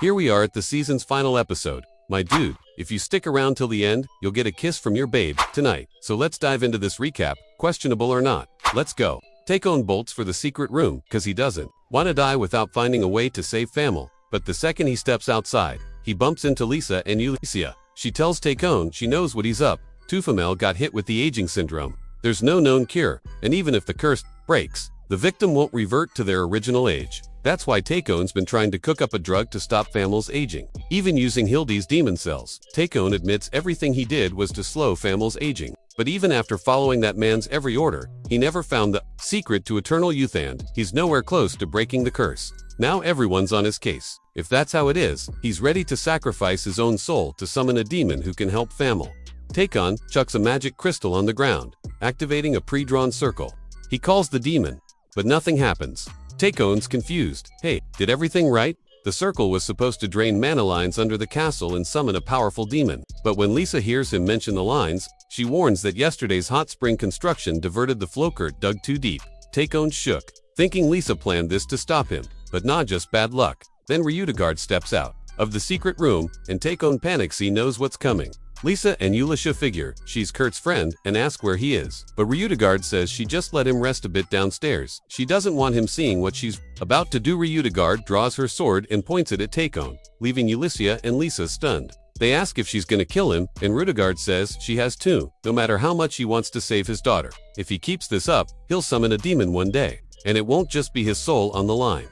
Here we are at the season's final episode. My dude, if you stick around till the end, you'll get a kiss from your babe tonight. So let's dive into this recap, questionable or not. Let's go. Takon bolts for the secret room, cause he doesn't want to die without finding a way to save Famil. But the second he steps outside, he bumps into Lisa and Ulysses. She tells Takon she knows what he's up to. Famil got hit with the aging syndrome. There's no known cure, and even if the curse breaks, the victim won't revert to their original age. That's why Takon's been trying to cook up a drug to stop Famil's aging, even using Hildy's demon cells. Takon admits everything he did was to slow Famil's aging. But even after following that man's every order, he never found the secret to eternal youth, and he's nowhere close to breaking the curse. Now everyone's on his case. If that's how it is, he's ready to sacrifice his own soul to summon a demon who can help Famil. Takon chucks a magic crystal on the ground, activating a pre-drawn circle. He calls the demon, but nothing happens. Takon's confused. Hey, did everything right? The circle was supposed to drain mana lines under the castle and summon a powerful demon. But when Lisa hears him mention the lines, she warns that yesterday's hot spring construction diverted the flow current dug too deep. Takon shook, thinking Lisa planned this to stop him, but not just bad luck. Then Ryutagard steps out of the secret room, and Takon panics. He knows what's coming. Lisa and Ulysses figure she's Kurt's friend and ask where he is. But Ryutagard says she just let him rest a bit downstairs. She doesn't want him seeing what she's about to do. Ryutagard draws her sword and points it at Takon, leaving Ulysses and Lisa stunned. They ask if she's gonna kill him, and Ryutagard says she has to, no matter how much he wants to save his daughter. If he keeps this up, he'll summon a demon one day, and it won't just be his soul on the line.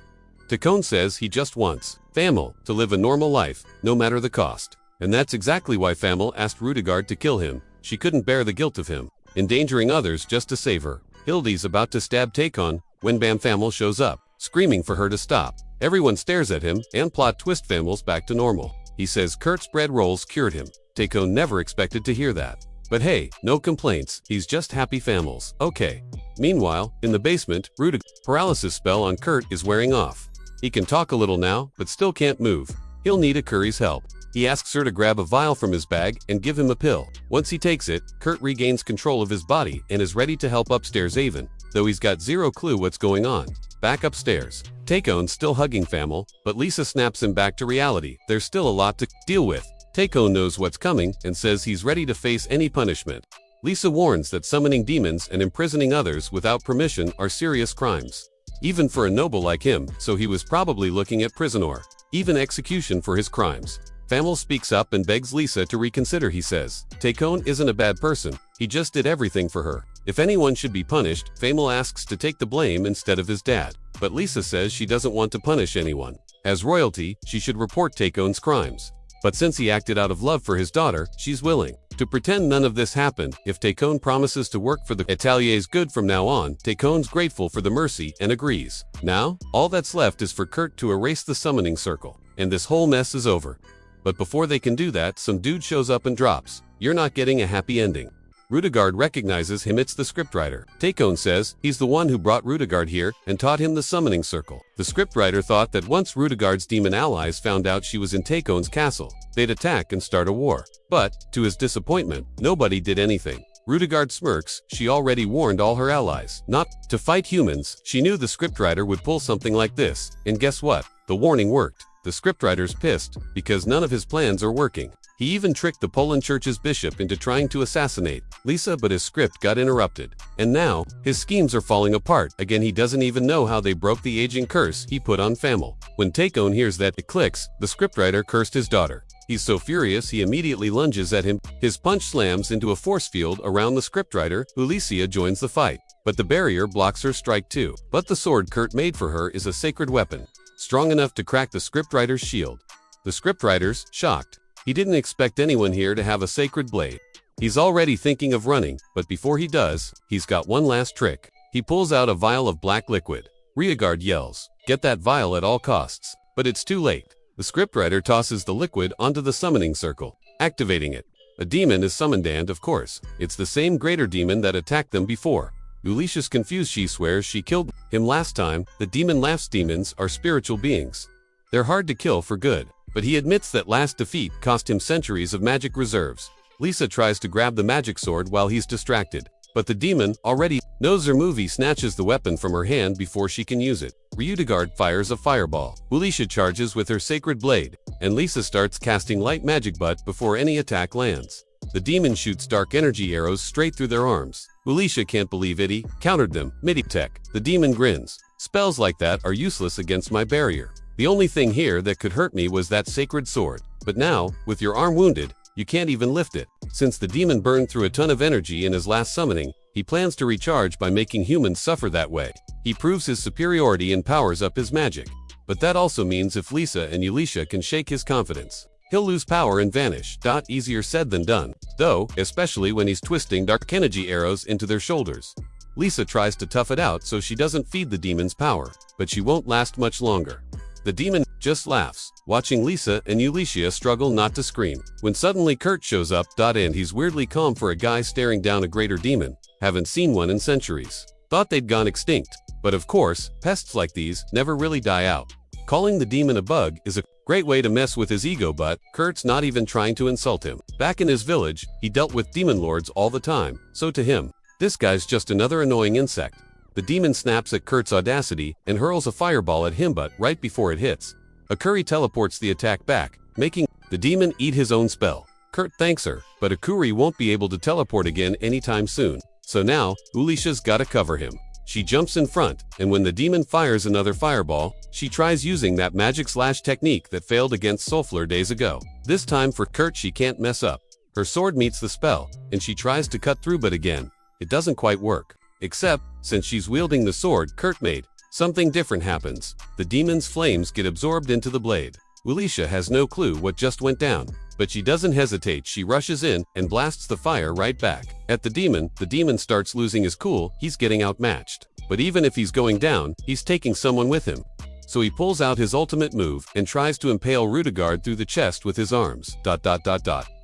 Takon says he just wants Famil to live a normal life, no matter the cost. And that's exactly why Famil asked Ryutagard to kill him. She couldn't bear the guilt of him endangering others just to save her. Hildy's about to stab Takon when Famil shows up, screaming for her to stop. Everyone stares at him, and plot twist, Famil's back to normal. He says Kurt's bread rolls cured him. Takon never expected to hear that. But hey, no complaints, he's just happy Famil's okay. Meanwhile, in the basement, Ryutagard's paralysis spell on Kurt is wearing off. He can talk a little now, but still can't move. He'll need Akuri's help. He asks her to grab a vial from his bag and give him a pill. Once he takes it, Kurt regains control of his body and is ready to help upstairs Avon, though he's got zero clue what's going on. Back upstairs, Takon's still hugging Famil, but Lisa snaps him back to reality. There's still a lot to deal with. Takon knows what's coming and says he's ready to face any punishment. Lisa warns that summoning demons and imprisoning others without permission are serious crimes, even for a noble like him, so he was probably looking at prison or even execution for his crimes. Famil speaks up and begs Lisa to reconsider. He says Takon isn't a bad person, he just did everything for her. If anyone should be punished, Famil asks to take the blame instead of his dad. But Lisa says she doesn't want to punish anyone. As royalty, she should report Takon's crimes. But since he acted out of love for his daughter, she's willing to pretend none of this happened. If Takon promises to work for the Atelier's good from now on, Takon's grateful for the mercy and agrees. Now, all that's left is for Kurt to erase the summoning circle, and this whole mess is over. But before they can do that, some dude shows up and drops. You're not getting a happy ending. Ryutagard recognizes him. It's the scriptwriter. Takon says he's the one who brought Ryutagard here and taught him the summoning circle. The scriptwriter thought that once Ryutagard's demon allies found out she was in Takon's castle, they'd attack and start a war. But, to his disappointment, nobody did anything. Ryutagard smirks. She already warned all her allies not to fight humans. She knew the scriptwriter would pull something like this, and guess what? The warning worked. The scriptwriter's pissed because none of his plans are working. He even tricked the Poland Church's bishop into trying to assassinate Lisa, but his script got interrupted. And now, his schemes are falling apart. Again, he doesn't even know how they broke the aging curse he put on Famil. When Takon hears that, it clicks. The scriptwriter cursed his daughter. He's so furious he immediately lunges at him. His punch slams into a force field around the scriptwriter. Ulysses joins the fight, but the barrier blocks her strike too. But the sword Kurt made for her is a sacred weapon, strong enough to crack the scriptwriter's shield. The scriptwriter's shocked. He didn't expect anyone here to have a sacred blade. He's already thinking of running, but before he does, he's got one last trick. He pulls out a vial of black liquid. Ryutagard yells, "Get that vial at all costs." But it's too late. The scriptwriter tosses the liquid onto the summoning circle, activating it. A demon is summoned, and of course, it's the same greater demon that attacked them before. Ulysses confused. She swears she killed him last time. The demon laughs. Demons are spiritual beings. They're hard to kill for good. But he admits that last defeat cost him centuries of magic reserves. Lisa tries to grab the magic sword while he's distracted. But the demon already knows her move. He snatches the weapon from her hand before she can use it. Ryūdagard fires a fireball. Ulisha charges with her sacred blade, and Lisa starts casting light magic but before any attack lands. The demon shoots dark energy arrows straight through their arms. Ulisha can't believe it. Countered them. Midi-tech. The demon grins. Spells like that are useless against my barrier. The only thing here that could hurt me was that sacred sword. But now, with your arm wounded, you can't even lift it. Since the demon burned through a ton of energy in his last summoning, he plans to recharge by making humans suffer that way. He proves his superiority and powers up his magic. But that also means if Lisa and Ulisha can shake his confidence, he'll lose power and vanish. Easier said than done, though, especially when he's twisting dark energy arrows into their shoulders. Lisa tries to tough it out so she doesn't feed the demon's power, but she won't last much longer. The demon just laughs, watching Lisa and Ulisha struggle not to scream. When suddenly Kurt shows up, and he's weirdly calm for a guy staring down a greater demon. Haven't seen one in centuries. Thought they'd gone extinct. But of course, pests like these never really die out. Calling the demon a bug is a great way to mess with his ego, but Kurt's not even trying to insult him. Back in his village, he dealt with demon lords all the time, so to him, this guy's just another annoying insect. The demon snaps at Kurt's audacity and hurls a fireball at him, but right before it hits, Akuri teleports the attack back, making the demon eat his own spell. Kurt thanks her, but Akuri won't be able to teleport again anytime soon. So now, Ulisha's gotta cover him. She jumps in front, and when the demon fires another fireball, she tries using that magic slash technique that failed against Sulfur days ago. This time for Kurt she can't mess up. Her sword meets the spell, and she tries to cut through, but again, it doesn't quite work. Except, since she's wielding the sword Kurt made, something different happens. The demon's flames get absorbed into the blade. Ulisha has no clue what just went down, but she doesn't hesitate. She rushes in and blasts the fire right back at the demon starts losing his cool. He's getting outmatched. But even if he's going down, he's taking someone with him. So he pulls out his ultimate move and tries to impale Ryūdagard through the chest with his arms.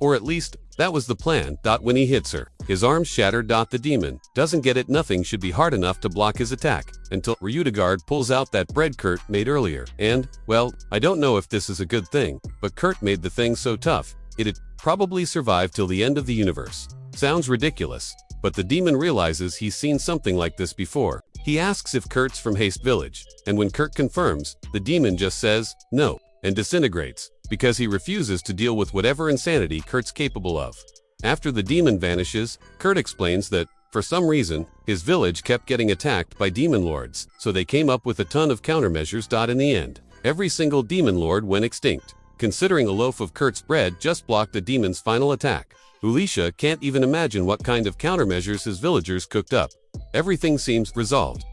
Or at least, that was the plan. When he hits her, his arms shatter. The demon doesn't get it. Nothing should be hard enough to block his attack until Ryūdagard pulls out that bread Kurt made earlier. And, well, I don't know if this is a good thing, but Kurt made the thing so tough, it'd probably survive till the end of the universe. Sounds ridiculous, but the demon realizes he's seen something like this before. He asks if Kurt's from Haste Village, and when Kurt confirms, the demon just says, no, and disintegrates, because he refuses to deal with whatever insanity Kurt's capable of. After the demon vanishes, Kurt explains that, for some reason, his village kept getting attacked by demon lords, so they came up with a ton of countermeasures. In the end, every single demon lord went extinct, considering a loaf of Kurt's bread just blocked the demon's final attack. Ulisha can't even imagine what kind of countermeasures his villagers cooked up. Everything seems resolved.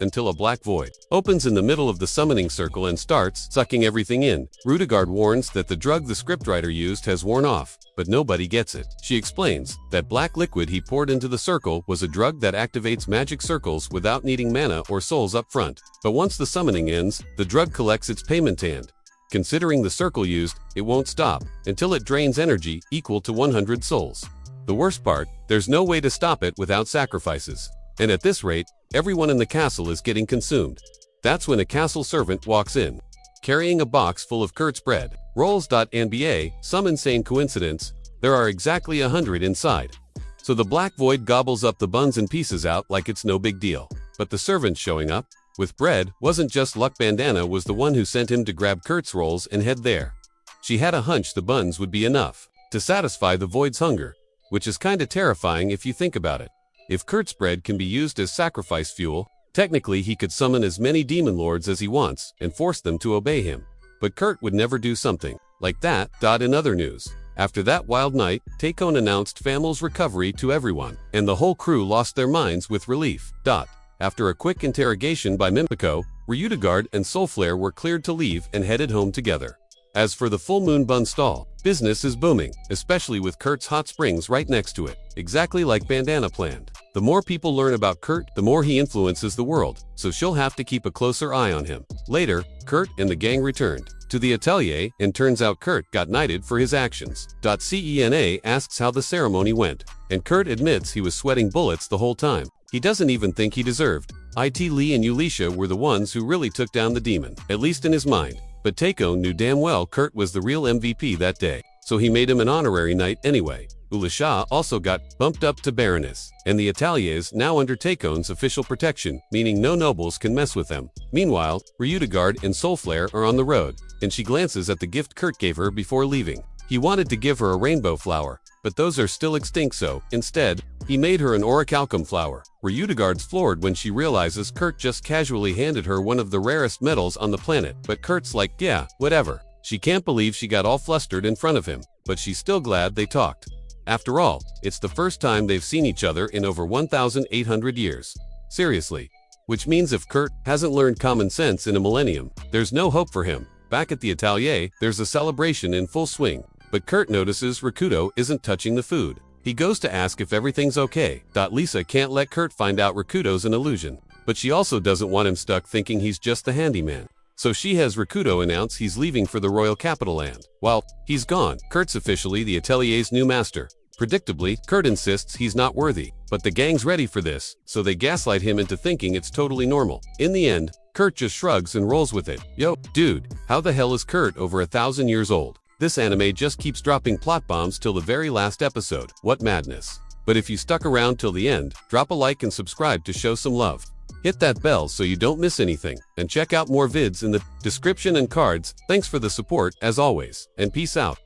Until a black void opens in the middle of the summoning circle and starts sucking everything in. Ryūdagard warns that the drug the scriptwriter used has worn off, but nobody gets it. She explains that black liquid he poured into the circle was a drug that activates magic circles without needing mana or souls up front. But once the summoning ends, the drug collects its payment, and considering the circle used, it won't stop until it drains energy equal to 100 souls. The worst part, there's no way to stop it without sacrifices. And at this rate, everyone in the castle is getting consumed. That's when a castle servant walks in, carrying a box full of Kurt's bread. Rolls. NBA, some insane coincidence, there are exactly 100 inside. So the black void gobbles up the buns and pieces out like it's no big deal. But the servant showing up with bread wasn't just luck. Bandana was the one who sent him to grab Kurt's rolls and head there. She had a hunch the buns would be enough to satisfy the void's hunger, which is kinda terrifying if you think about it. If Kurt's bread can be used as sacrifice fuel, technically he could summon as many demon lords as he wants and force them to obey him. But Kurt would never do something like that. In other news, after that wild night, Takon announced Famel's recovery to everyone, and the whole crew lost their minds with relief. After a quick interrogation by Mimpiko, Ryūdagard and Soulflare were cleared to leave and headed home together. As for the Full Moon Bun stall, business is booming, especially with Kurt's hot springs right next to it, exactly like Bandana planned. The more people learn about Kurt, the more he influences the world, so she'll have to keep a closer eye on him. Later, Kurt and the gang returned to the Atelier, and turns out Kurt got knighted for his actions. Cena asks how the ceremony went, and Kurt admits he was sweating bullets the whole time. He doesn't even think he deserved. Lee and Ulisha were the ones who really took down the demon, at least in his mind. But Takon knew damn well Kurt was the real MVP that day, so he made him an honorary knight anyway. Ulasha also got bumped up to Baroness, and the Atelier is now under Taekon's official protection, meaning no nobles can mess with them. Meanwhile, Ryudagard and Soulflare are on the road, and she glances at the gift Kurt gave her before leaving. He wanted to give her a rainbow flower, but those are still extinct, so, instead, he made her an orichalcum flower. Ryudagard's floored when she realizes Kurt just casually handed her one of the rarest metals on the planet, but Kurt's like, yeah, whatever. She can't believe she got all flustered in front of him, but she's still glad they talked. After all, it's the first time they've seen each other in over 1,800 years. Seriously. Which means if Kurt hasn't learned common sense in a millennium, there's no hope for him. Back at the Atelier, there's a celebration in full swing. But Kurt notices Rakuto isn't touching the food. He goes to ask if everything's okay. Lisa can't let Kurt find out Rakuto's an illusion. But she also doesn't want him stuck thinking he's just the handyman. So she has Rakuto announce he's leaving for the Royal Capital Land. While he's gone, Kurt's officially the Atelier's new master. Predictably, Kurt insists he's not worthy, but the gang's ready for this, so they gaslight him into thinking it's totally normal. In the end, Kurt just shrugs and rolls with it. Yo, dude, how the hell is Kurt over 1,000 years old? This anime just keeps dropping plot bombs till the very last episode. What madness. But if you stuck around till the end, drop a like and subscribe to show some love. Hit that bell so you don't miss anything, and check out more vids in the description and cards. Thanks for the support, as always, and peace out.